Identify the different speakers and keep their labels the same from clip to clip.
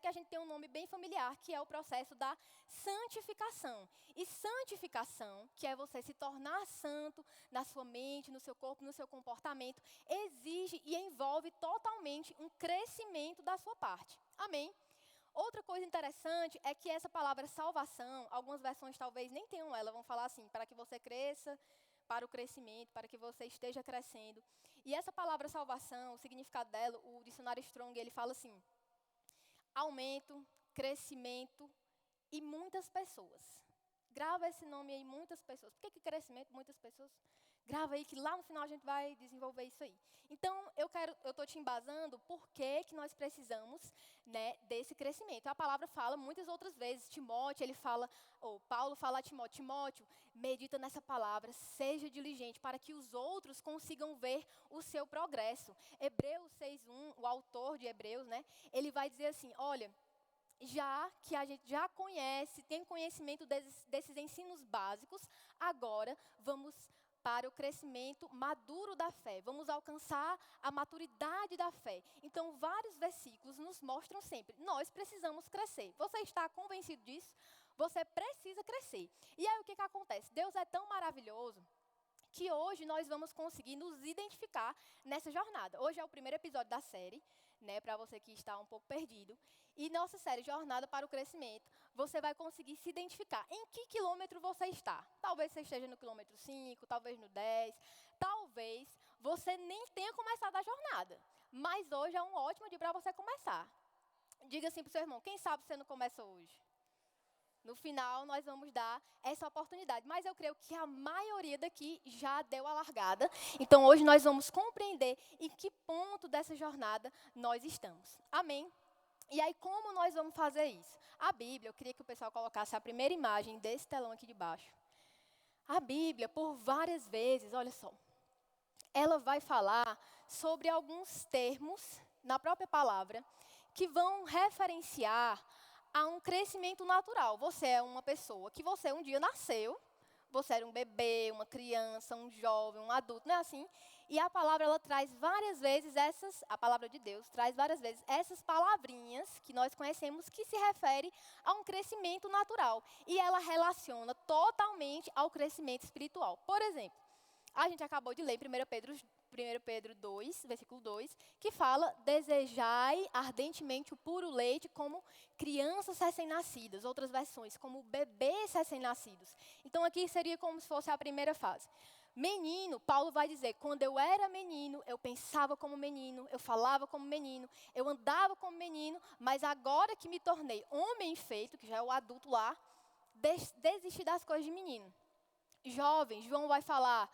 Speaker 1: a gente tem um nome bem familiar, que é o processo da santificação. E santificação, que é você se tornar santo na sua mente, no seu corpo, no seu comportamento, exige e envolve totalmente um crescimento da sua parte. Amém? Outra coisa interessante é que essa palavra salvação, algumas versões talvez nem tenham ela, vão falar assim, para que você cresça, para o crescimento, para que você esteja crescendo. E essa palavra salvação, o significado dela, o dicionário Strong, ele fala assim: aumento, crescimento e muitas pessoas. Grava esse nome aí, muitas pessoas. Por que crescimento, muitas pessoas? Grava aí que lá no final a gente vai desenvolver isso aí. Então, eu estou te embasando por que nós precisamos, né, desse crescimento. A palavra fala muitas outras vezes. Timóteo, Paulo fala a Timóteo: Timóteo, medita nessa palavra, seja diligente para que os outros consigam ver o seu progresso. Hebreus 6:1, o autor de Hebreus, né, ele vai dizer assim: olha, já que a gente já conhece, tem conhecimento desses ensinos básicos, agora vamos para o crescimento maduro da fé. Vamos alcançar a maturidade da fé. Então, vários versículos nos mostram sempre, nós precisamos crescer. Você está convencido disso? Você precisa crescer. E aí, o que acontece? Deus é tão maravilhoso que hoje nós vamos conseguir nos identificar nessa jornada. Hoje é o primeiro episódio da série, né, para você que está um pouco perdido. E nossa série Jornada para o Crescimento, você vai conseguir se identificar em que quilômetro você está. Talvez você esteja no quilômetro 5, talvez no 10, talvez você nem tenha começado a jornada. Mas hoje é um ótimo dia para você começar. Diga assim para o seu irmão: quem sabe você não começa hoje? No final, nós vamos dar essa oportunidade. Mas eu creio que a maioria daqui já deu a largada. Então, hoje nós vamos compreender em que ponto dessa jornada nós estamos. Amém? E aí, como nós vamos fazer isso? A Bíblia, eu queria que o pessoal colocasse a primeira imagem desse telão aqui de baixo. A Bíblia, por várias vezes, olha só, ela vai falar sobre alguns termos na própria palavra que vão referenciar a um crescimento natural. Você é uma pessoa que você um dia nasceu, você era um bebê, uma criança, um jovem, um adulto, não é assim? E a palavra, ela traz várias vezes a palavra de Deus traz várias vezes essas palavrinhas que nós conhecemos que se refere a um crescimento natural. E ela relaciona totalmente ao crescimento espiritual. Por exemplo, a gente acabou de ler 1 Pedro 2, versículo 2, que fala: desejai ardentemente o puro leite como crianças recém-nascidas. Outras versões, como bebês recém-nascidos. Então, aqui seria como se fosse a primeira fase. Menino, Paulo vai dizer: quando eu era menino, eu pensava como menino, eu falava como menino, eu andava como menino, mas agora que me tornei homem feito, que já é o adulto lá, desisti das coisas de menino. Jovens, João vai falar: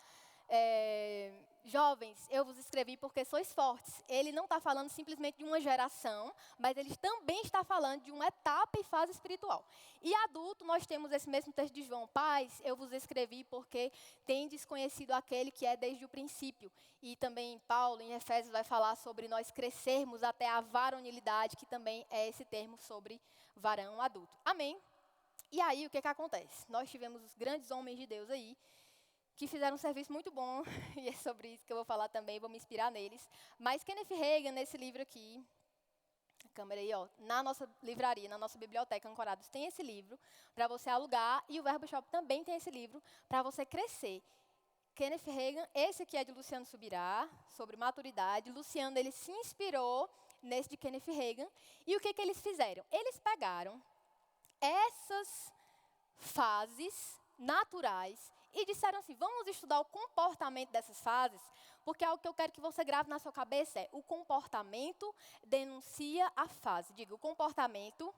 Speaker 1: jovens, eu vos escrevi porque sois fortes. Ele não está falando simplesmente de uma geração, mas ele também está falando de uma etapa e fase espiritual. E adulto, nós temos esse mesmo texto de João: pais, eu vos escrevi porque tendes conhecido aquele que é desde o princípio. E também Paulo, em Efésios, vai falar sobre nós crescermos até a varonilidade, que também é esse termo sobre varão adulto. Amém? E aí, o que acontece? Nós tivemos os grandes homens de Deus aí, que fizeram um serviço muito bom, e é sobre isso que eu vou falar também, vou me inspirar neles. Mas Kenneth Hagin, nesse livro aqui, a câmera aí, ó, na nossa livraria, na nossa biblioteca Ancorados, tem esse livro para você alugar, e o Verbo Shop também tem esse livro para você crescer. Kenneth Hagin, esse aqui é de Luciano Subirá, sobre maturidade. Luciano, ele se inspirou nesse de Kenneth Hagin, e o que eles fizeram? Eles pegaram essas fases naturais e disseram assim: vamos estudar o comportamento dessas fases, porque algo que eu quero que você grave na sua cabeça é: o comportamento denuncia a fase. Diga: o comportamento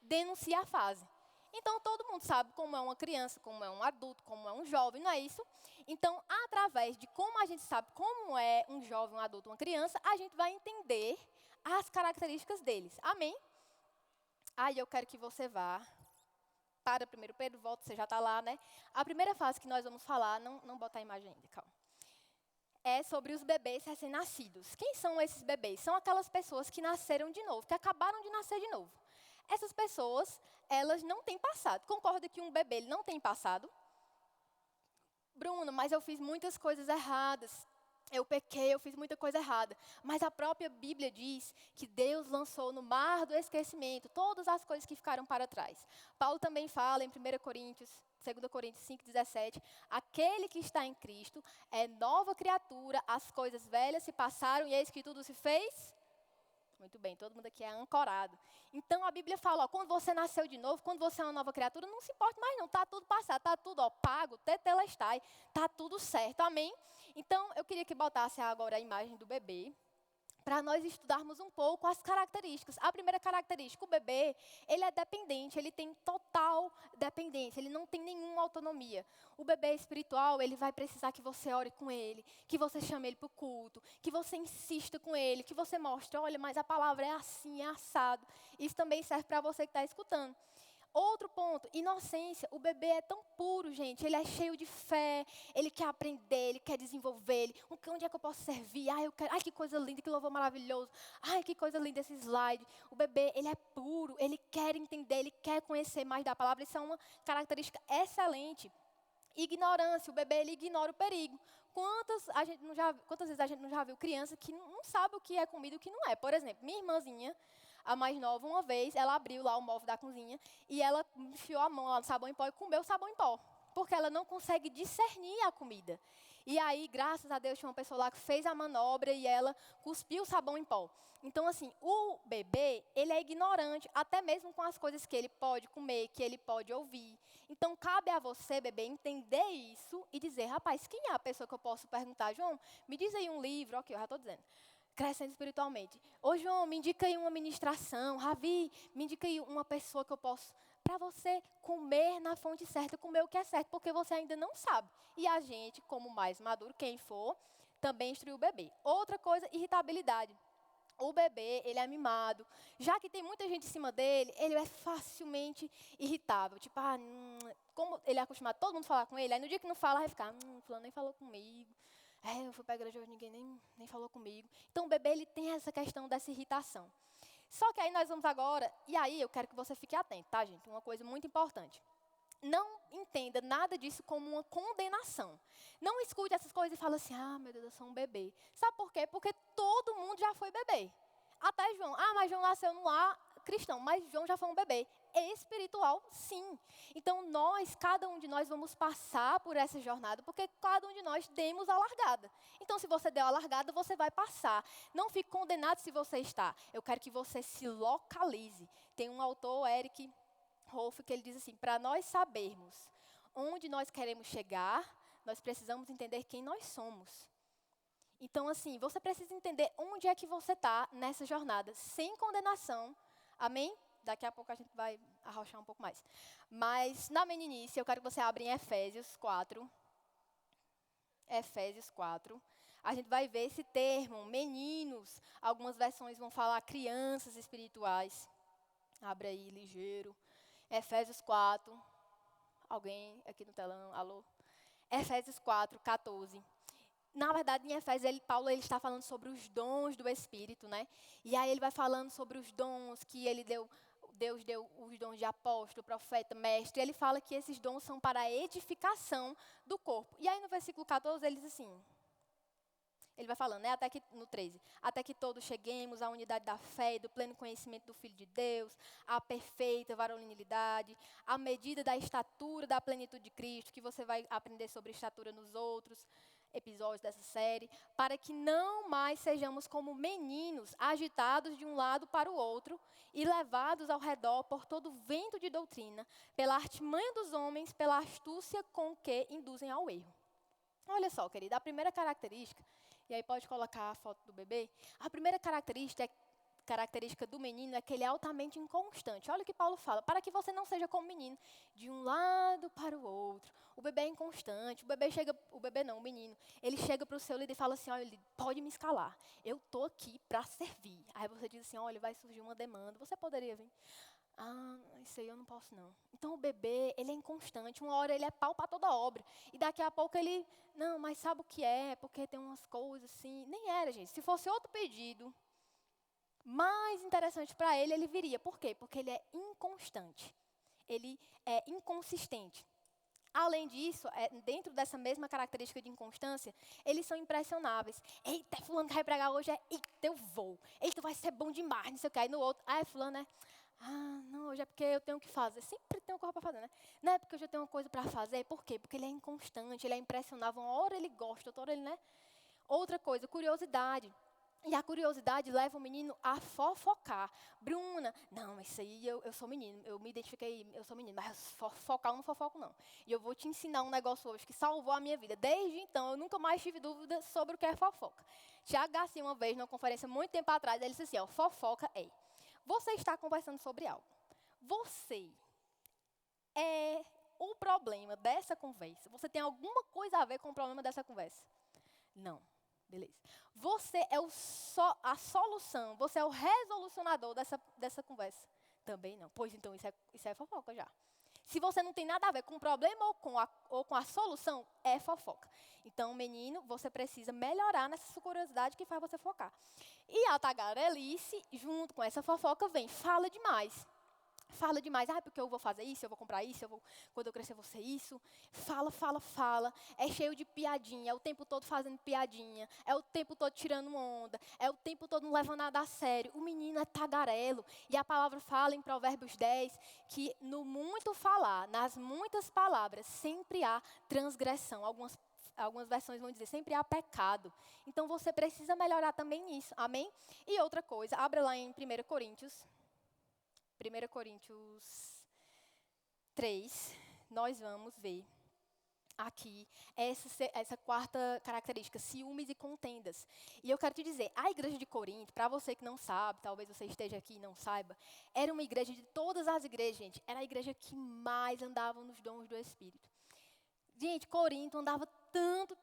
Speaker 1: denuncia a fase. Então, todo mundo sabe como é uma criança, como é um adulto, como é um jovem, não é isso? Então, através de como a gente sabe como é um jovem, um adulto, uma criança, a gente vai entender as características deles. Amém? Aí eu quero que você vá para 1 Pedro, volta, você já está lá, né? A primeira fase que nós vamos falar, não botar a imagem ainda, calma. É sobre os bebês recém-nascidos. Quem são esses bebês? São aquelas pessoas que nasceram de novo, que acabaram de nascer de novo. Essas pessoas, elas não têm passado. Concorda que um bebê ele não tem passado? Bruno, mas eu fiz muitas coisas erradas. eu pequei, eu fiz muita coisa errada. Mas a própria Bíblia diz que Deus lançou no mar do esquecimento todas as coisas que ficaram para trás. Paulo também fala em 1 Coríntios, 2 Coríntios 5,17, aquele que está em Cristo é nova criatura, as coisas velhas se passaram e eis que tudo se fez. Muito bem, todo mundo aqui é ancorado. Então a Bíblia fala, ó, quando você nasceu de novo, quando você é uma nova criatura, não se importa mais não, está tudo passado, está tudo ó, pago, tetelestai, está tudo certo, amém? Então eu queria que botasse agora a imagem do bebê, para nós estudarmos um pouco as características. A primeira característica, o bebê, ele é dependente, ele tem total dependência, ele não tem nenhuma autonomia. O bebê espiritual, ele vai precisar que você ore com ele, que você chame ele para o culto, que você insista com ele, que você mostre, olha, mas a palavra é assim, é assado. Isso também serve para você que está escutando. Outro ponto, inocência. O bebê é tão puro, gente. Ele é cheio de fé. Ele quer aprender, ele quer desenvolver. Onde é que eu posso servir? Ai, que coisa linda, que louvor maravilhoso. Ai, que coisa linda esse slide. O bebê, ele é puro. Ele quer entender, ele quer conhecer mais da palavra. Isso é uma característica excelente. Ignorância. O bebê, ele ignora o perigo. Quantas vezes a gente não já viu criança que não sabe o que é comida e o que não é? Por exemplo, minha irmãzinha, a mais nova, uma vez, ela abriu lá o móvel da cozinha e ela enfiou a mão lá no sabão em pó e comeu o sabão em pó. Porque ela não consegue discernir a comida. E aí, graças a Deus, tinha uma pessoa lá que fez a manobra e ela cuspiu o sabão em pó. Então, assim, o bebê, ele é ignorante, até mesmo com as coisas que ele pode comer, que ele pode ouvir. Então, cabe a você, bebê, entender isso e dizer, rapaz, quem é a pessoa que eu posso perguntar? João, me diz aí um livro, ok, eu já estou dizendo. Crescendo espiritualmente. Ô, João, me indica aí uma ministração. Ravi, me indica aí uma pessoa que eu posso... Para você comer na fonte certa, comer o que é certo, porque você ainda não sabe. E a gente, como mais maduro, quem for, também instrui o bebê. Outra coisa, irritabilidade. O bebê, ele é mimado. Já que tem muita gente em cima dele, ele é facilmente irritável. Tipo, como ele é acostumado a todo mundo falar com ele, aí no dia que não fala, vai ficar, fulano nem falou comigo. Eu fui para a igreja hoje, ninguém nem falou comigo. Então, o bebê, ele tem essa questão dessa irritação. Só que aí nós vamos agora, e aí eu quero que você fique atento, tá, gente? Uma coisa muito importante. Não entenda nada disso como uma condenação. Não escute essas coisas e fale assim, meu Deus, eu sou um bebê. Sabe por quê? Porque todo mundo já foi bebê. Até João. Mas João nasceu no lar cristão, mas João já foi um bebê. Espiritual, sim. Então, cada um de nós vamos passar por essa jornada, porque cada um de nós demos a largada. Então, se você deu a largada, você vai passar. Não fique condenado se você está. Eu quero que você se localize. Tem um autor, Eric Rolf, que ele diz assim, para nós sabermos onde nós queremos chegar, nós precisamos entender quem nós somos. Então, assim, você precisa entender onde é que você está nessa jornada, sem condenação, amém? Daqui a pouco a gente vai arrochar um pouco mais. Mas, na meninice, eu quero que você abra em Efésios 4. Efésios 4. A gente vai ver esse termo, meninos. Algumas versões vão falar crianças espirituais. Abre aí, ligeiro. Efésios 4. Alguém aqui no telão, alô? Efésios 4, 14. Na verdade, em Efésios, Paulo está falando sobre os dons do Espírito, né? E aí ele vai falando sobre os dons que Deus deu os dons de apóstolo, profeta, mestre. E ele fala que esses dons são para a edificação do corpo. E aí no versículo 14 ele diz assim, ele vai falando, né, no 13, até que todos cheguemos à unidade da fé e do pleno conhecimento do Filho de Deus, à perfeita varonilidade, à medida da estatura da plenitude de Cristo, que você vai aprender sobre estatura nos outros episódios dessa série, para que não mais sejamos como meninos, agitados de um lado para o outro e levados ao redor por todo vento de doutrina, pela artimanha dos homens, pela astúcia com que induzem ao erro. Olha só, querida, a primeira característica, e aí pode colocar a foto do bebê, a primeira característica do menino é que ele é altamente inconstante. Olha o que Paulo fala, para que você não seja como menino, de um lado para o outro. O bebê é inconstante, o menino, ele chega para o seu líder e fala assim, olha, ele pode me escalar, eu estou aqui para servir. Aí você diz assim, olha, vai surgir uma demanda, você poderia vir? Isso aí eu não posso não. Então o bebê, ele é inconstante, uma hora ele é pau para toda obra, e daqui a pouco ele, não, mas sabe o que é, porque tem umas coisas assim, nem era, gente, se fosse outro pedido, mais interessante para ele viria. Por quê? Porque ele é inconstante. Ele é inconsistente. Além disso, dentro dessa mesma característica de inconstância, eles são impressionáveis. Eita, fulano que vai pregar hoje eita, eu vou. Eita, vai ser bom demais, não sei o que. Aí no outro, fulano não, hoje é porque eu tenho que fazer. Sempre tem uma coisa para fazer, né? Não é porque hoje eu tenho uma coisa para fazer. Por quê? Porque ele é inconstante, ele é impressionável. Uma hora ele gosta, outra hora ele, né? Outra coisa, curiosidade. E a curiosidade leva o menino a fofocar. Bruna, não, isso aí eu sou menino, eu me identifiquei, eu sou menino, mas fofocar eu não fofoco não. E eu vou te ensinar um negócio hoje que salvou a minha vida. Desde então, eu nunca mais tive dúvida sobre o que é fofoca. Tiago Garcia, uma vez, numa conferência muito tempo atrás, ele disse assim, fofoca é, você está conversando sobre algo. Você é o problema dessa conversa. Você tem alguma coisa a ver com o problema dessa conversa? Não. Beleza. Você é a solução, você é o resolucionador dessa conversa. Também não. Pois então, isso é fofoca já. Se você não tem nada a ver com o problema ou com a solução, é fofoca. Então, menino, você precisa melhorar nessa sua curiosidade que faz você focar. E a tagarelice, junto com essa fofoca, vem, fala demais. Fala demais, porque eu vou fazer isso, eu vou comprar isso, quando eu crescer eu vou ser isso. Fala, fala, fala. É cheio de piadinha, é o tempo todo fazendo piadinha. É o tempo todo tirando onda. É o tempo todo não levando nada a sério. O menino é tagarelo. E a palavra fala em Provérbios 10 que no muito falar, nas muitas palavras, sempre há transgressão. Algumas versões vão dizer, sempre há pecado. Então você precisa melhorar também nisso, amém? E outra coisa, abra lá em 1 Coríntios 3, nós vamos ver aqui essa quarta característica, ciúmes e contendas. E eu quero te dizer, a igreja de Corinto, para você que não sabe, talvez você esteja aqui e não saiba, era uma igreja de todas as igrejas, gente, era a igreja que mais andava nos dons do Espírito. Gente, Corinto andava tanto,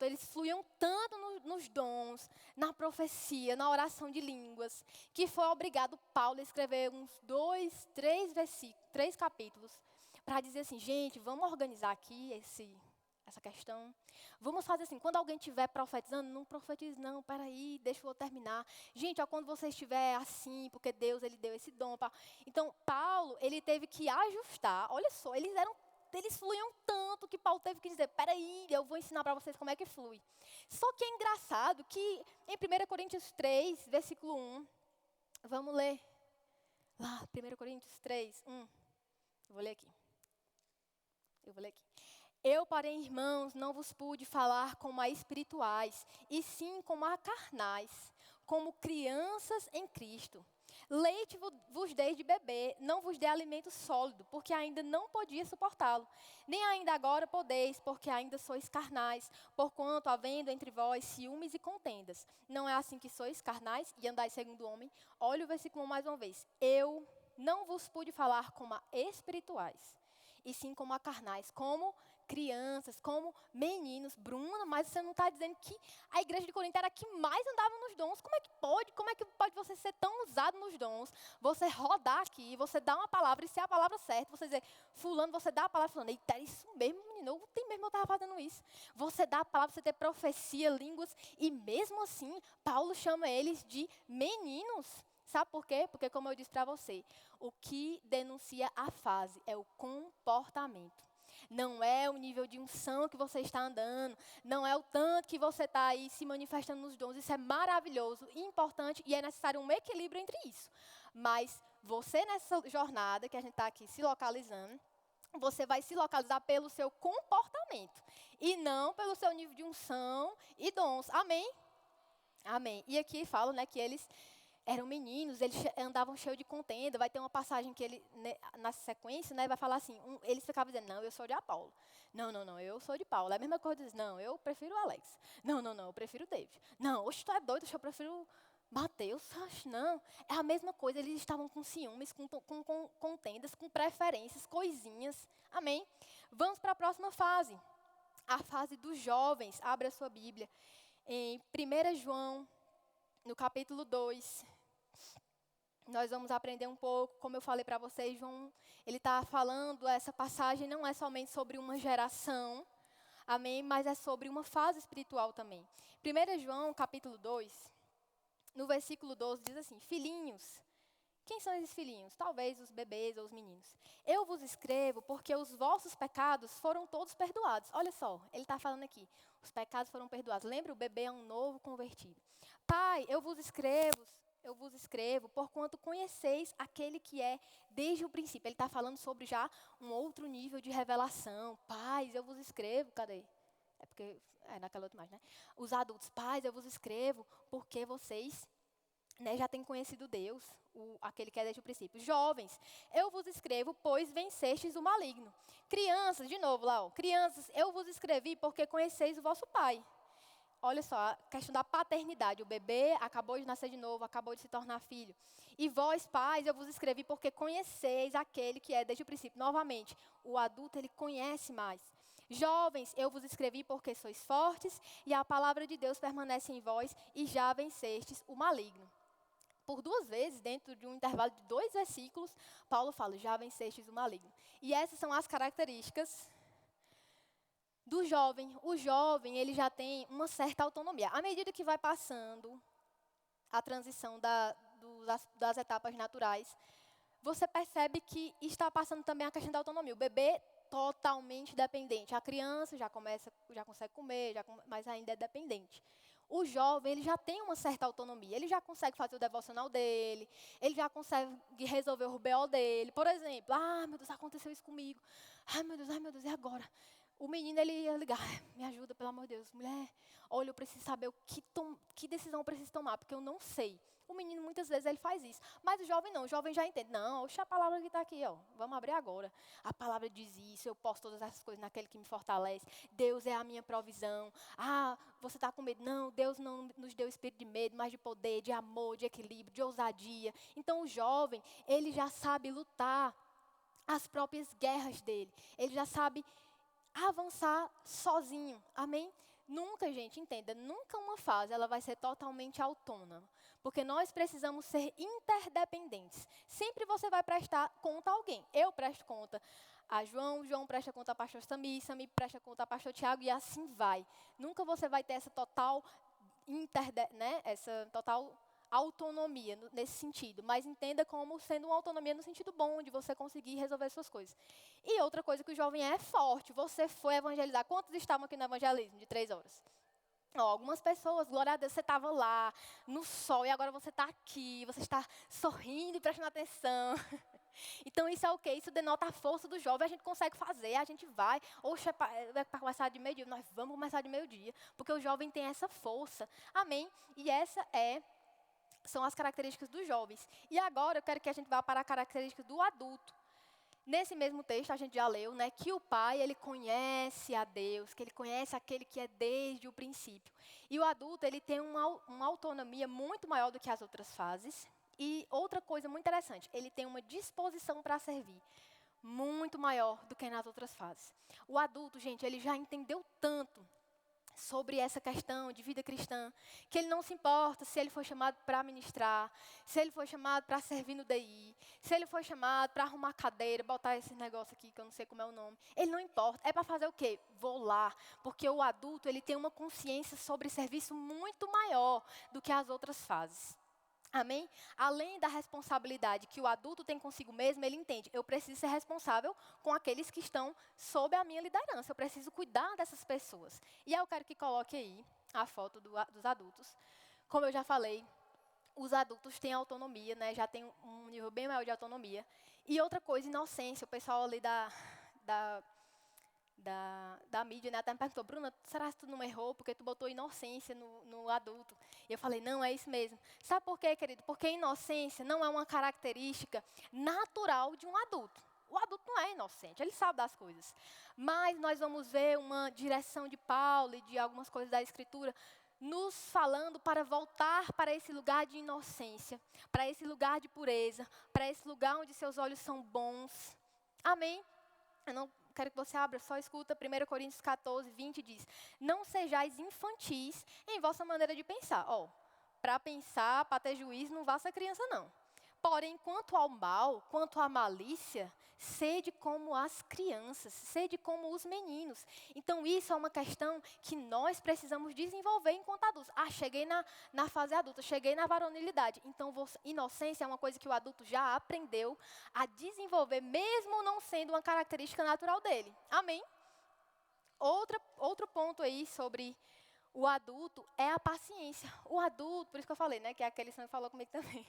Speaker 1: eles fluíam tanto nos dons, na profecia, na oração de línguas, que foi obrigado Paulo a escrever uns 3 capítulos, para dizer assim, gente, vamos organizar aqui essa questão. Vamos fazer assim, quando alguém estiver profetizando, não profetize não, peraí, deixa eu terminar. Gente, quando você estiver assim, porque Deus, ele deu esse dom. Então, Paulo, ele teve que ajustar, olha só, eles fluíam tanto que Paulo teve que dizer, peraí, eu vou ensinar para vocês como é que flui. Só que é engraçado que em 1 Coríntios 3, versículo 1, vamos ler lá, 1 Coríntios 3, 1, eu vou ler aqui. Eu, porém, irmãos, não vos pude falar como a espirituais, e sim como a carnais, como crianças em Cristo. Leite vos dei de beber, não vos dei alimento sólido, porque ainda não podia suportá-lo. Nem ainda agora podeis, porque ainda sois carnais, porquanto, havendo entre vós ciúmes e contendas. Não é assim que sois carnais e andais segundo o homem? Olha o versículo 1 mais uma vez. Eu não vos pude falar como a espirituais, e sim como a carnais, como crianças, como meninos. Bruna, mas você não está dizendo que a igreja de Corinto era a que mais andava nos dons? Como é que pode você ser tão usado nos dons? Você rodar aqui, você dá uma palavra, e se é a palavra certa, você dizer, fulano, você dá a palavra, fulano, eita, é isso mesmo, menino, tem mesmo eu estava fazendo isso. Você dá a palavra, você ter profecia, línguas, e mesmo assim, Paulo chama eles de meninos. Sabe por quê? Porque, como eu disse para você, o que denuncia a fase é o comportamento. Não é o nível de unção que você está andando, não é o tanto que você está aí se manifestando nos dons. Isso é maravilhoso, importante e é necessário um equilíbrio entre isso. Mas você nessa jornada que a gente está aqui se localizando, você vai se localizar pelo seu comportamento e não pelo seu nível de unção e dons. Amém? Amém. E aqui fala, né, que eles eram meninos, eles andavam cheios de contenda. Vai ter uma passagem que ele, né, na sequência, né, vai falar assim, eles ficavam dizendo, não, eu sou de Apolo. Não, eu sou de Paulo. É a mesma coisa, diz, não, eu prefiro o Alex. Não, eu prefiro o David. Não, hoje tu é doido, eu prefiro Mateus. Não, é a mesma coisa, eles estavam com ciúmes, com contendas, com preferências, coisinhas. Amém? Vamos para a próxima fase. A fase dos jovens. Abre a sua Bíblia. Em 1 João, no capítulo 2, nós vamos aprender um pouco, como eu falei para vocês, João, ele está falando, essa passagem não é somente sobre uma geração, amém, mas é sobre uma fase espiritual também. 1 João, capítulo 2, no versículo 12, diz assim, filhinhos, Quem são esses filhinhos? Talvez os bebês ou os meninos. Eu vos escrevo porque os vossos pecados foram todos perdoados. Olha só, ele está falando aqui. Os pecados foram perdoados. Lembra, o bebê é um novo convertido. Pai, eu vos escrevo, porquanto conheceis aquele que é desde o princípio. Ele está falando sobre já um outro nível de revelação. Pais, eu vos escrevo, cadê? É porque, naquela outra imagem, né? Os adultos, pais, eu vos escrevo porque vocês, né, já têm conhecido Deus, aquele que é desde o princípio. Jovens, eu vos escrevo, pois vencestes o maligno. Crianças, de novo lá, ó, crianças, eu vos escrevi porque conheceis o vosso pai. Olha só, a questão da paternidade. O bebê acabou de nascer de novo, acabou de se tornar filho. E vós, pais, eu vos escrevi porque conheceis aquele que é desde o princípio. Novamente, o adulto, ele conhece mais. Jovens, eu vos escrevi porque sois fortes e a palavra de Deus permanece em vós e já vencestes o maligno. Por 2 vezes, dentro de um intervalo de 2 versículos, Paulo fala, já vencestes o maligno. E essas são as características do jovem. O jovem, ele já tem uma certa autonomia. À medida que vai passando a transição das etapas naturais, você percebe que está passando também a questão da autonomia. O bebê totalmente dependente. A criança já consegue comer, mas ainda é dependente. O jovem, ele já tem uma certa autonomia. Ele já consegue fazer o devocional dele, ele já consegue resolver o BO dele. Por exemplo, meu Deus, aconteceu isso comigo. Ai, meu Deus, e agora? O menino, ele ia ligar, me ajuda, pelo amor de Deus. Mulher, olha, eu preciso saber que decisão eu preciso tomar, porque eu não sei. O menino, muitas vezes, ele faz isso. Mas o jovem não, o jovem já entende. Não, oxe, a palavra que está aqui, ó, vamos abrir agora. A palavra diz isso, eu posso todas essas coisas naquele que me fortalece. Deus é a minha provisão. Você está com medo? Não, Deus não nos deu espírito de medo, mas de poder, de amor, de equilíbrio, de ousadia. Então, o jovem, ele já sabe lutar as próprias guerras dele. Ele já sabe avançar sozinho, amém? Nunca, gente, entenda, nunca uma fase ela vai ser totalmente autônoma, porque nós precisamos ser interdependentes. Sempre você vai prestar conta a alguém. Eu presto conta a João, João presta conta a pastor Sami, Sami presta conta a pastor Tiago e assim vai. Nunca você vai ter essa total essa total autonomia nesse sentido, mas entenda como sendo uma autonomia no sentido bom, de você conseguir resolver suas coisas. E outra coisa que o jovem é forte, você foi evangelizar. Quantos estavam aqui no evangelismo de 3 horas? Algumas pessoas, glória a Deus, você estava lá, no sol, e agora você está aqui, você está sorrindo e prestando atenção. Então, isso é o quê? Isso denota a força do jovem, a gente consegue fazer, a gente vai. Oxe, vai começar de meio-dia, nós vamos começar de meio-dia, porque o jovem tem essa força. Amém? E são as características dos jovens. E agora eu quero que a gente vá para a característica do adulto. Nesse mesmo texto a gente já leu, né, que o pai, ele conhece a Deus, que ele conhece aquele que é desde o princípio. E o adulto, ele tem uma autonomia muito maior do que as outras fases. E outra coisa muito interessante, ele tem uma disposição para servir muito maior do que nas outras fases. O adulto, gente, ele já entendeu tanto sobre essa questão de vida cristã, que ele não se importa se ele foi chamado para ministrar, se ele foi chamado para servir no DI, se ele foi chamado para arrumar cadeira, botar esse negócio aqui que eu não sei como é o nome. Ele não importa. É para fazer o quê? Vou lá. Porque o adulto, ele tem uma consciência sobre serviço muito maior do que as outras fases. Amém? Além da responsabilidade que o adulto tem consigo mesmo, ele entende, eu preciso ser responsável com aqueles que estão sob a minha liderança, eu preciso cuidar dessas pessoas. E eu quero que coloque aí a foto dos adultos. Como eu já falei, os adultos têm autonomia, né? Já tem um nível bem maior de autonomia. E outra coisa, inocência, o pessoal ali da mídia, né, até me perguntou, Bruna, será que tu não errou porque tu botou inocência no adulto? E eu falei, não, é isso mesmo. Sabe por quê, querido? Porque inocência não é uma característica natural de um adulto. O adulto não é inocente, ele sabe das coisas. Mas nós vamos ver uma direção de Paulo e de algumas coisas da Escritura nos falando para voltar para esse lugar de inocência, para esse lugar de pureza, para esse lugar onde seus olhos são bons. Amém? Eu não quero que você abra, só escuta 1 Coríntios 14, 20 diz, não sejais infantis em vossa maneira de pensar. Para pensar, para ter juízo, não vá ser criança não. Porém, quanto ao mal, quanto à malícia, sede como as crianças, sede como os meninos. Então, isso é uma questão que nós precisamos desenvolver enquanto adultos. Cheguei na fase adulta, cheguei na varonilidade. Então, inocência é uma coisa que o adulto já aprendeu a desenvolver, mesmo não sendo uma característica natural dele. Amém? Outro ponto aí sobre o adulto é a paciência. O adulto, por isso que eu falei, né, que é aquele que falou comigo também.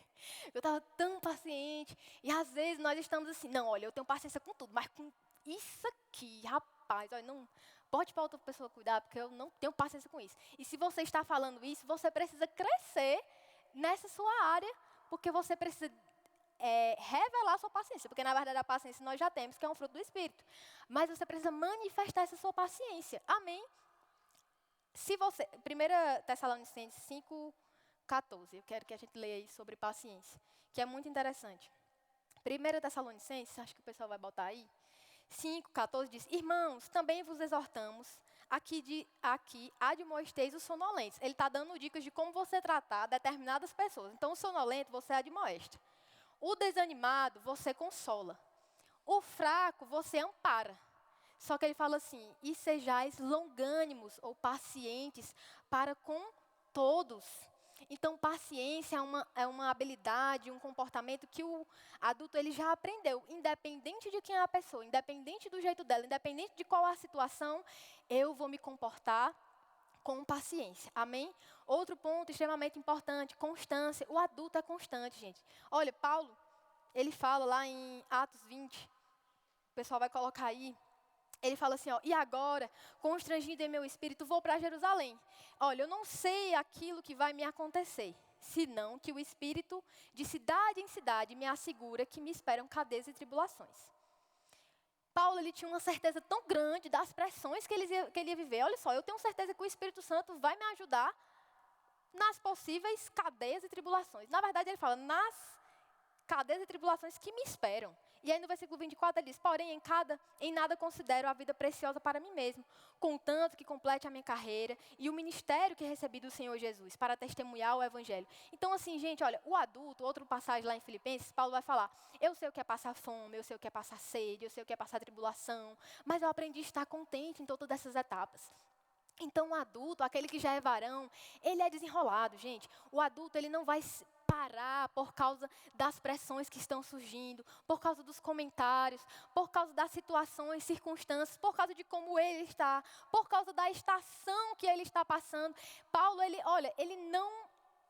Speaker 1: Eu estava tão paciente. E às vezes nós estamos assim, não, olha, eu tenho paciência com tudo, mas com isso aqui, rapaz, olha, não pode para outra pessoa cuidar, porque eu não tenho paciência com isso. E se você está falando isso, você precisa crescer nessa sua área, porque você precisa revelar a sua paciência. Porque, na verdade, a paciência nós já temos, que é um fruto do Espírito. Mas você precisa manifestar essa sua paciência. Amém? Se você, 1 Tessalonicenses 5:14, eu quero que a gente leia aí sobre paciência, que é muito interessante. 1 Tessalonicenses, acho que o pessoal vai botar aí, 5:14 diz: Irmãos, também vos exortamos, aqui admoesteis os sonolentes. Ele está dando dicas de como você tratar determinadas pessoas. Então, o sonolento, você admoesta. O desanimado, você consola. O fraco, você ampara. Só que ele fala assim, e sejais longânimos ou pacientes para com todos. Então, paciência é uma habilidade, um comportamento que o adulto ele já aprendeu. Independente de quem é a pessoa, independente do jeito dela, independente de qual a situação, eu vou me comportar com paciência. Amém? Outro ponto extremamente importante, constância. O adulto é constante, gente. Olha, Paulo, ele fala lá em Atos 20, o pessoal vai colocar aí, ele fala assim, e agora, constrangido em meu espírito, vou para Jerusalém. Olha, eu não sei aquilo que vai me acontecer, senão que o Espírito, de cidade em cidade, me assegura que me esperam cadeias e tribulações. Paulo, ele tinha uma certeza tão grande das pressões que ele ia viver. Olha só, eu tenho certeza que o Espírito Santo vai me ajudar nas possíveis cadeias e tribulações. Na verdade, ele fala, nas cadeias e tribulações que me esperam. E aí no versículo 24 ele diz, porém em nada considero a vida preciosa para mim mesmo, contanto que complete a minha carreira e o ministério que recebi do Senhor Jesus, para testemunhar o Evangelho. Então assim, gente, olha, o adulto, outra passagem lá em Filipenses, Paulo vai falar, eu sei o que é passar fome, eu sei o que é passar sede, eu sei o que é passar tribulação, mas eu aprendi a estar contente em todas essas etapas. Então o adulto, aquele que já é varão, ele é desenrolado, gente. O adulto, ele não vai parar por causa das pressões que estão surgindo, por causa dos comentários, por causa das situações, circunstâncias, por causa de como ele está, por causa da estação que ele está passando. Paulo, ele não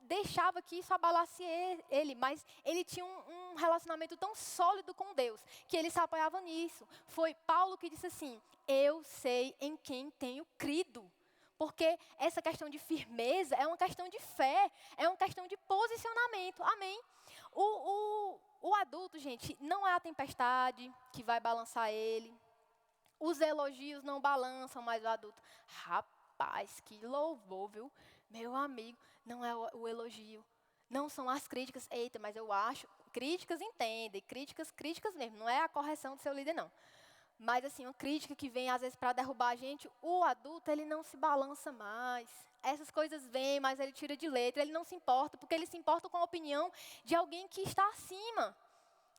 Speaker 1: deixava que isso abalasse ele, mas ele tinha um relacionamento tão sólido com Deus, que ele se apoiava nisso. Foi Paulo que disse assim, eu sei em quem tenho crido. Porque essa questão de firmeza é uma questão de fé, é uma questão de posicionamento. Amém? O adulto, gente, não é a tempestade que vai balançar ele. Os elogios não balançam mais o adulto. Rapaz, que louvor, viu? Meu amigo, não é o elogio. Não são as críticas. Eita, mas eu acho. Críticas entendem, críticas mesmo. Não é a correção do seu líder, não. Mas, assim, uma crítica que vem, às vezes, para derrubar a gente, o adulto, ele não se balança mais. Essas coisas vêm, mas ele tira de letra, ele não se importa, porque ele se importa com a opinião de alguém que está acima.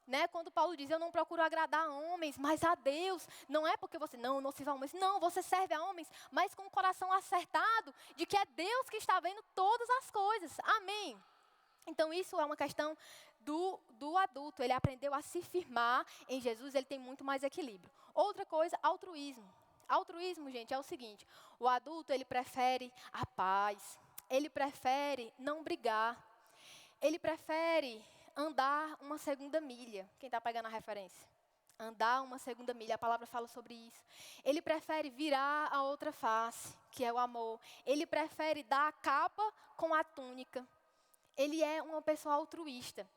Speaker 1: Né? Quando Paulo diz, eu não procuro agradar a homens, mas a Deus. Não é porque você, não sirva a homens. Não, você serve a homens, mas com o coração acertado de que é Deus que está vendo todas as coisas. Amém? Então, isso é uma questão do adulto. Ele aprendeu a se firmar em Jesus, ele tem muito mais equilíbrio. Outra coisa, altruísmo. Altruísmo, gente, é o seguinte. O adulto, ele prefere a paz. Ele prefere não brigar. Ele prefere andar uma segunda milha. Quem está pegando a referência? Andar uma segunda milha, a palavra fala sobre isso. Ele prefere virar a outra face, que é o amor. Ele prefere dar a capa com a túnica. Ele é uma pessoa altruísta.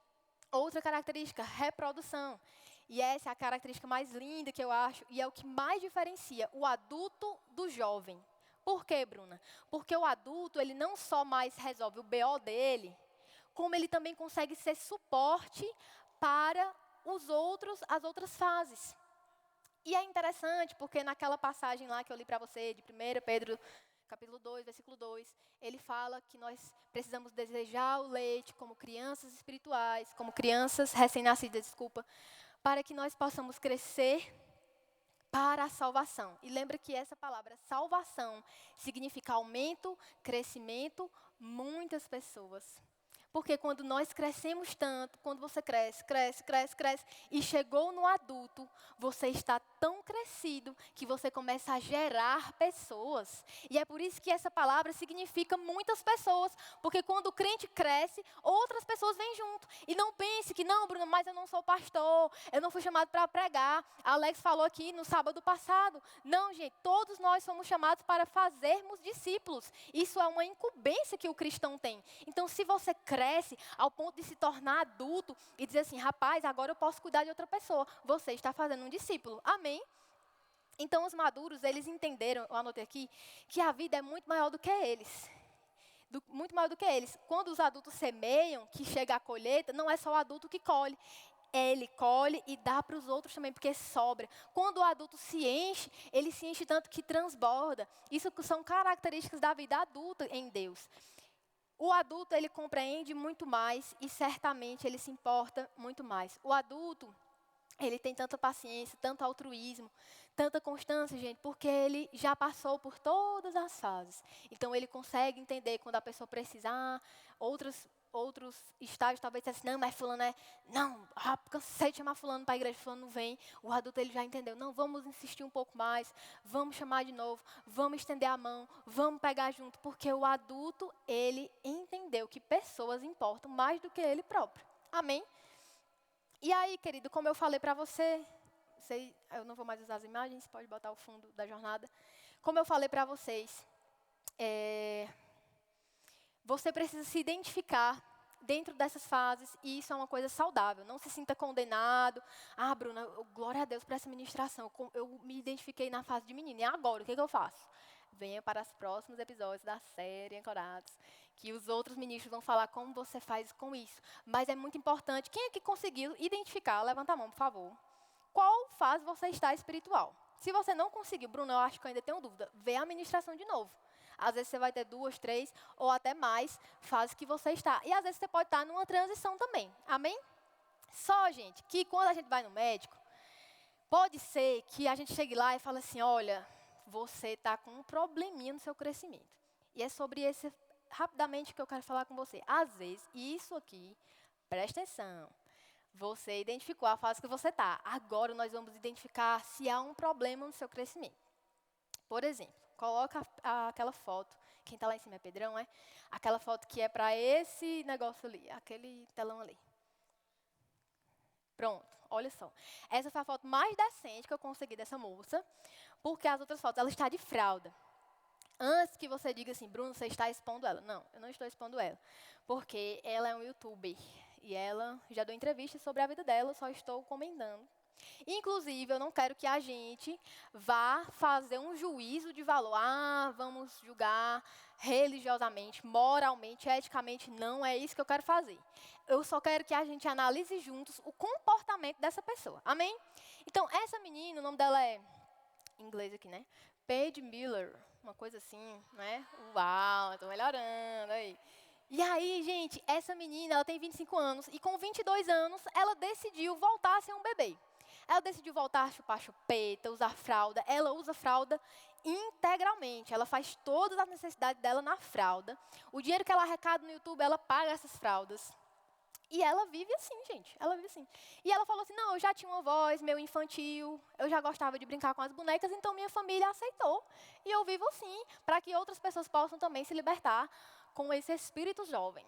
Speaker 1: Outra característica, reprodução. E essa é a característica mais linda que eu acho, e é o que mais diferencia o adulto do jovem. Por quê, Bruna? Porque o adulto, ele não só mais resolve o BO dele, como ele também consegue ser suporte para as outras fases. E é interessante, porque naquela passagem lá que eu li para você, de 1 Pedro capítulo 2, versículo 2, ele fala que nós precisamos desejar o leite como crianças espirituais, como crianças recém-nascidas, para que nós possamos crescer para a salvação. E lembra que essa palavra salvação significa aumento, crescimento, muitas pessoas. Porque quando nós crescemos tanto, quando você cresce, e chegou no adulto, você está tão crescido que você começa a gerar pessoas. E é por isso que essa palavra significa muitas pessoas. Porque quando o crente cresce, outras pessoas vêm junto. E não pense que, não, Bruna, mas eu não sou pastor, eu não fui chamado para pregar. A Alex falou aqui no sábado passado. Não, gente, todos nós somos chamados para fazermos discípulos. Isso é uma incumbência que o cristão tem. Então, se você cresce ao ponto de se tornar adulto e dizer assim, rapaz, agora eu posso cuidar de outra pessoa. Você está fazendo um discípulo. Amém? Então, os maduros, eles entenderam, eu anotei aqui, que a vida é muito maior do que eles. Muito maior do que eles. Quando os adultos semeiam, que chega a colheita, não é só o adulto que colhe. Ele colhe e dá para os outros também, porque sobra. Quando o adulto se enche, ele se enche tanto que transborda. Isso são características da vida adulta em Deus. O adulto, ele compreende muito mais e certamente ele se importa muito mais. O adulto, ele tem tanta paciência, tanto altruísmo, tanta constância, gente, porque ele já passou por todas as fases. Então, ele consegue entender quando a pessoa precisar, outros estágios talvez assim, não, mas fulano cansei de chamar fulano para a igreja, fulano não vem. O adulto, ele já entendeu, não, vamos insistir um pouco mais, vamos chamar de novo, vamos estender a mão, vamos pegar junto, porque o adulto, ele entendeu que pessoas importam mais do que ele próprio. Amém? E aí, querido, como eu falei para você, eu não vou mais usar as imagens, pode botar o fundo da jornada. Como eu falei para vocês, você precisa se identificar dentro dessas fases, e isso é uma coisa saudável. Não se sinta condenado. Ah, Bruna, glória a Deus por essa ministração. Eu me identifiquei na fase de menina. E agora, o que eu faço? Venha para os próximos episódios da série Ancorados, que os outros ministros vão falar como você faz com isso. Mas é muito importante. Quem é que conseguiu identificar? Levanta a mão, por favor. Qual fase você está espiritual? Se você não conseguiu, Bruna, eu acho que eu ainda tenho dúvida. Vê a ministração de novo. Às vezes você vai ter 2, 3 ou até mais fases que você está. E às vezes você pode estar numa transição também. Amém? Só, gente, que quando a gente vai no médico, pode ser que a gente chegue lá e fale assim, olha, você está com um probleminha no seu crescimento. E é sobre esse, rapidamente, que eu quero falar com você. Às vezes, isso aqui, presta atenção, você identificou a fase que você está. Agora nós vamos identificar se há um problema no seu crescimento. Por exemplo, coloca aquela foto, quem está lá em cima é Pedrão, é? Aquela foto que é para esse negócio ali, aquele telão ali. Pronto, olha só. Essa foi a foto mais decente que eu consegui dessa moça, porque as outras fotos, ela está de fralda. Antes que você diga assim, Bruno, você está expondo ela. Não, eu não estou expondo ela, porque ela é um youtuber, e ela já deu entrevista sobre a vida dela, eu só estou comentando. Inclusive, eu não quero que a gente vá fazer um juízo de valor. Ah, vamos julgar religiosamente, moralmente, eticamente. Não é isso que eu quero fazer. Eu só quero que a gente analise juntos o comportamento dessa pessoa. Amém? Então, essa menina, o nome dela é, em inglês aqui, né? Paige Miller, uma coisa assim, né? Uau, estou melhorando aí. E aí, gente, essa menina, ela tem 25 anos e com 22 anos, ela decidiu voltar a ser um bebê. Ela decidiu voltar a chupar chupeta, usar fralda. Ela usa fralda integralmente. Ela faz todas as necessidades dela na fralda. O dinheiro que ela arrecada no YouTube, ela paga essas fraldas. E ela vive assim, gente. Ela vive assim. E ela falou assim, não, eu já tinha uma voz meio infantil, eu já gostava de brincar com as bonecas, então minha família aceitou. E eu vivo assim, para que outras pessoas possam também se libertar com esse espírito jovem.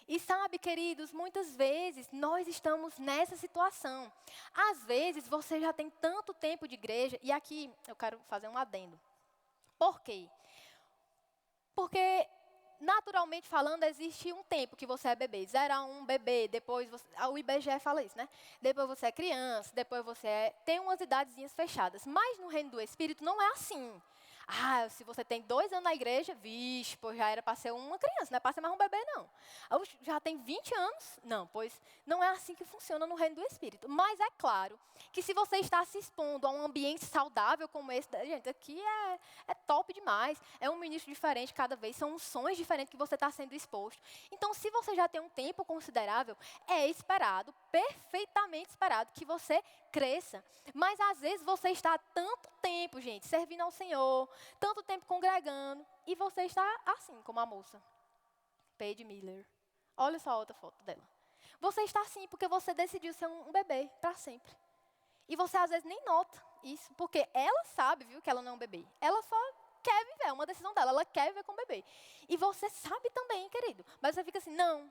Speaker 1: E sabe, queridos, muitas vezes nós estamos nessa situação. Às vezes você já tem tanto tempo de igreja, e aqui eu quero fazer um adendo. Por quê? Porque, naturalmente falando, existe um tempo que você é bebê. 0 a 1, bebê, depois você, o IBGE fala isso, né? Depois você é criança, depois você tem umas idadezinhas fechadas. Mas no reino do Espírito não é assim. Se você tem 2 anos na igreja, vixe, pois já era para ser uma criança, não é para ser mais um bebê, não. Já tem 20 anos? Não, pois não é assim que funciona no reino do Espírito. Mas é claro que se você está se expondo a um ambiente saudável como esse, gente, aqui é top demais. É um ministro diferente cada vez, são unções diferentes que você está sendo exposto. Então, se você já tem um tempo considerável, é esperado, perfeitamente esperado, que você cresça. Mas às vezes você está há tanto tempo, gente, servindo ao Senhor, tanto tempo congregando, e você está assim, como a moça, Paige Miller. Olha só a outra foto dela. Você está assim porque você decidiu ser um bebê para sempre. E você às vezes nem nota isso, porque ela sabe, viu, que ela não é um bebê. Ela só quer viver, é uma decisão dela, ela quer viver com o bebê. E você sabe também, querido, mas você fica assim, não,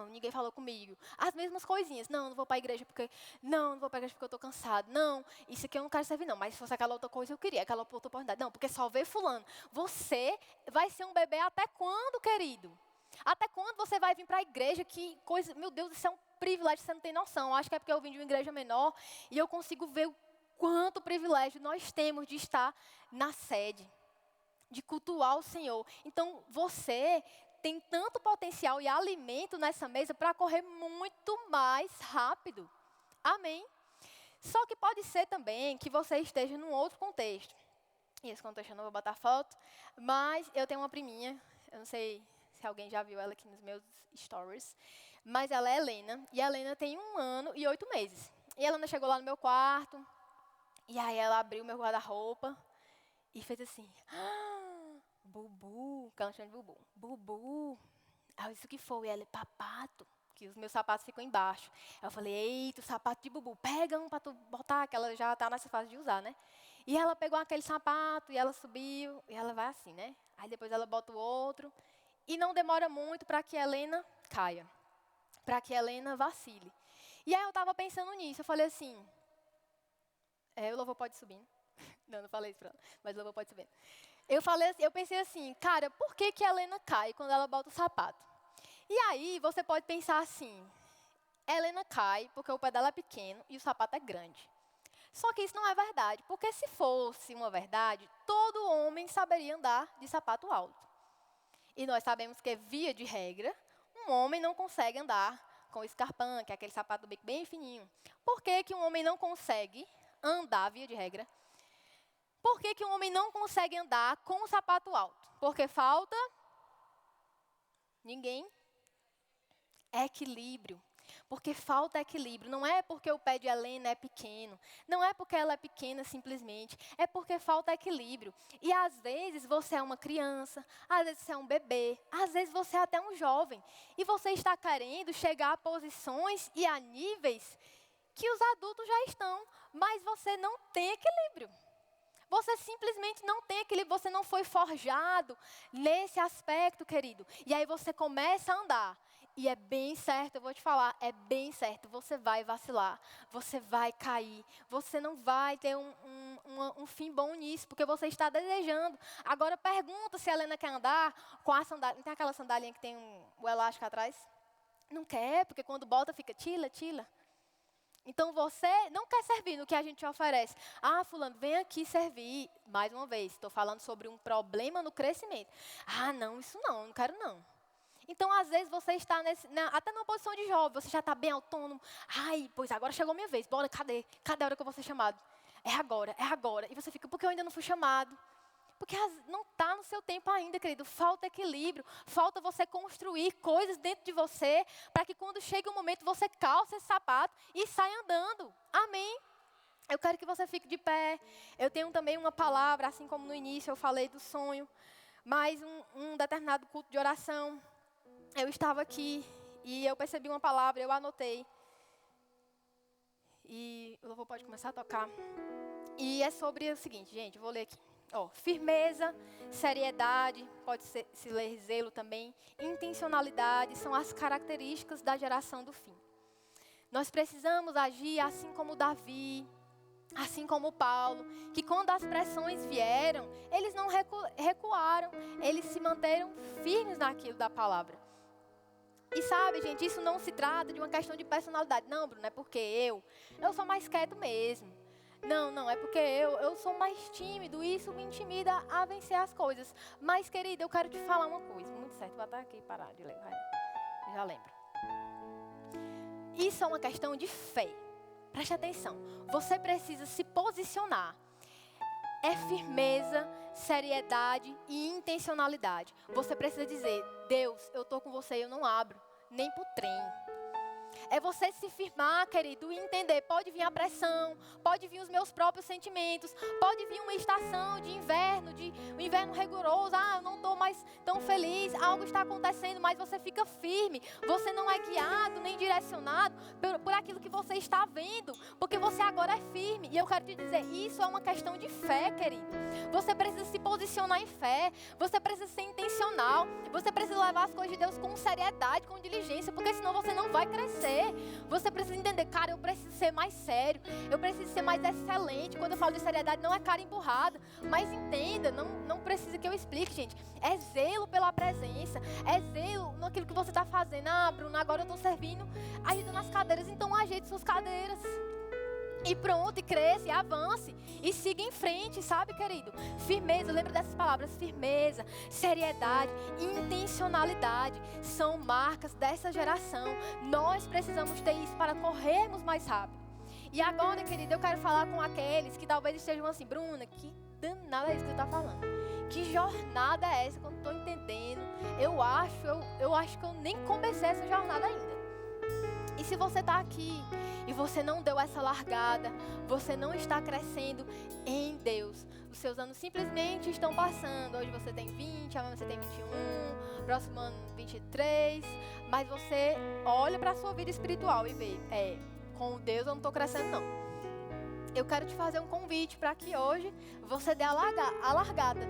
Speaker 1: ninguém falou comigo. As mesmas coisinhas. Não vou para a igreja porque... Não vou para a igreja porque eu estou cansado. Não, isso aqui eu não quero servir, não. Mas se fosse aquela outra coisa, eu queria. Aquela outra oportunidade. Não, porque só vê fulano. Você vai ser um bebê até quando, querido? Até quando você vai vir para a igreja? Que coisa... Meu Deus, isso é um privilégio, você não tem noção. Acho que é porque eu vim de uma igreja menor e eu consigo ver o quanto privilégio nós temos de estar na sede, de cultuar o Senhor. Então, você tem tanto potencial e alimento nessa mesa para correr muito mais rápido. Amém? Só que pode ser também que você esteja num outro contexto. E esse contexto eu não vou botar foto, mas eu tenho uma priminha, eu não sei se alguém já viu ela aqui nos meus stories, mas ela é Helena, e a Helena tem 1 ano e 8 meses. E a Helena chegou lá no meu quarto, e aí ela abriu meu guarda-roupa e fez assim... Bubu, que ela chama de Bubu. Bubu. Isso que foi? Ela é papato, que os meus sapatos ficam embaixo. Eu falei, eita, o sapato de Bubu, pega um para tu botar, que ela já está nessa fase de usar, né? E ela pegou aquele sapato e ela subiu, e ela vai assim, né? Aí depois ela bota o outro. E não demora muito para que a Helena caia, para que a Helena vacile. E aí eu estava pensando nisso, eu falei assim, o louvor pode subir. Não falei isso para ela, mas o louvor pode subir. Eu pensei assim, cara, por que a Helena cai quando ela bota o sapato? E aí você pode pensar assim, a Helena cai porque o pé dela é pequeno e o sapato é grande. Só que isso não é verdade, porque se fosse uma verdade, todo homem saberia andar de sapato alto. E nós sabemos que, via de regra, um homem não consegue andar com escarpão, que é aquele sapato do bico bem fininho. Por que um homem não consegue andar, via de regra? Por que um homem não consegue andar com o sapato alto? Porque falta... Ninguém? Equilíbrio. Porque falta equilíbrio. Não é porque o pé de Helena é pequeno. Não é porque ela é pequena simplesmente. É porque falta equilíbrio. E às vezes você é uma criança. Às vezes você é um bebê. Às vezes você é até um jovem. E você está querendo chegar a posições e a níveis que os adultos já estão. Mas você não tem equilíbrio. Você simplesmente não tem equilíbrio, você não foi forjado nesse aspecto, querido. E aí você começa a andar. E é bem certo, eu vou te falar, é bem certo. Você vai vacilar, você vai cair. Você não vai ter um fim bom nisso, porque você está desejando. Agora pergunta se a Helena quer andar com a sandália. Não tem aquela sandália que tem o elástico atrás? Não quer, porque quando bota fica tila. Então, você não quer servir no que a gente te oferece. Fulano, vem aqui servir. Mais uma vez, estou falando sobre um problema no crescimento. Não, isso não quero não. Então, às vezes, você está até numa posição de jovem, você já está bem autônomo. Pois agora chegou a minha vez. Bora, cadê? Cadê a hora que eu vou ser chamado? É agora. E você fica, porque eu ainda não fui chamado. Porque não está no seu tempo ainda, querido. Falta equilíbrio. Falta você construir coisas dentro de você para que quando chegue o momento você calce esse sapato e saia andando. Amém? Eu quero que você fique de pé. Eu tenho também uma palavra, assim como no início eu falei do sonho. Mas um determinado culto de oração, eu estava aqui e eu percebi uma palavra, eu anotei. E o louvor pode começar a tocar. E é sobre o seguinte, gente, eu vou ler aqui. Firmeza, seriedade, pode se ler zelo também, intencionalidade, são as características da geração do fim. Nós precisamos agir assim como Davi, assim como Paulo, que quando as pressões vieram, eles não recuaram, eles se manteram firmes naquilo da palavra. E sabe, gente, isso não se trata de uma questão de personalidade. Não, Bruno, é porque eu sou mais quieto mesmo. Não, é porque eu sou mais tímido e isso me intimida a vencer as coisas. Mas, querida, eu quero te falar uma coisa. Muito certo, vou até aqui parar de ler. Já lembro. Isso é uma questão de fé. Preste atenção. Você precisa se posicionar. É firmeza, seriedade e intencionalidade. Você precisa dizer, Deus, eu estou com você e eu não abro, nem pro trem. É você se firmar, querido, e entender. Pode vir a pressão, pode vir os meus próprios sentimentos, pode vir uma estação de inverno, um inverno rigoroso. Eu não estou mais tão feliz, algo está acontecendo, mas você fica firme. Você não é guiado nem direcionado por aquilo que você está vendo, porque você agora é firme. E eu quero te dizer, isso é uma questão de fé, querido. Você precisa se posicionar em fé, você precisa ser intencional, você precisa levar as coisas de Deus com seriedade, com diligência, porque senão você não vai crescer. Você precisa entender, cara, eu preciso ser mais sério, eu preciso ser mais excelente. Quando eu falo de seriedade, não é cara empurrada, mas entenda, não precisa que eu explique, gente. É zelo pela presença, é zelo naquilo que você está fazendo. Bruna, agora eu estou servindo, ajudando as cadeiras, então ajeite suas cadeiras. E pronto, e cresça, e avance, e siga em frente, sabe, querido? Firmeza, lembra dessas palavras, firmeza, seriedade, intencionalidade, são marcas dessa geração. Nós precisamos ter isso para corrermos mais rápido. E agora, querido, eu quero falar com aqueles que talvez estejam assim, Bruna, que danada é isso que você está falando? Que jornada é essa que eu não estou entendendo? Eu acho que eu nem comecei essa jornada ainda. E se você está aqui e você não deu essa largada, você não está crescendo em Deus, os seus anos simplesmente estão passando. Hoje você tem 20, amanhã você tem 21, próximo ano 23, mas você olha para a sua vida espiritual e vê, com Deus eu não estou crescendo não. Eu quero te fazer um convite para que hoje você dê a largada,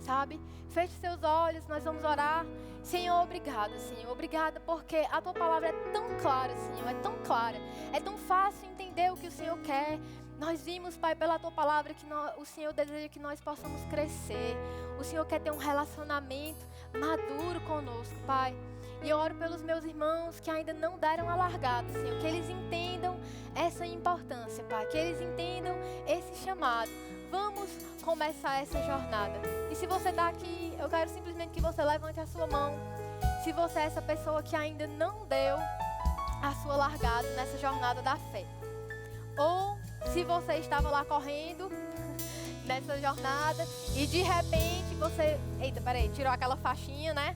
Speaker 1: sabe? Feche seus olhos, nós vamos orar. Senhor, obrigada porque a Tua palavra é tão clara, Senhor, é tão clara. É tão fácil entender o que o Senhor quer. Nós vimos, Pai, pela Tua palavra que o Senhor deseja que nós possamos crescer. O Senhor quer ter um relacionamento maduro conosco, Pai. E eu oro pelos meus irmãos que ainda não deram a largada, Senhor, que eles entendam essa importância, Pai, que eles entendam esse chamado. Vamos começar essa jornada. E se você está aqui, eu quero simplesmente que você levante a sua mão. Se você é essa pessoa que ainda não deu a sua largada nessa jornada da fé. Ou se você estava lá correndo nessa jornada e de repente você... Eita, peraí, tirou aquela faixinha, né?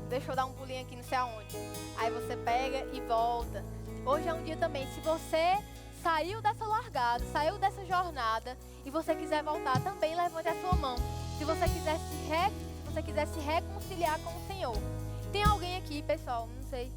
Speaker 1: Deixa eu dar um pulinho aqui não sei aonde. Aí você pega e volta. Hoje é um dia também, se você saiu dessa largada, saiu dessa jornada e você quiser voltar, também levante a sua mão. Se você quiser se reconciliar com o Senhor. Tem alguém aqui, pessoal, não sei.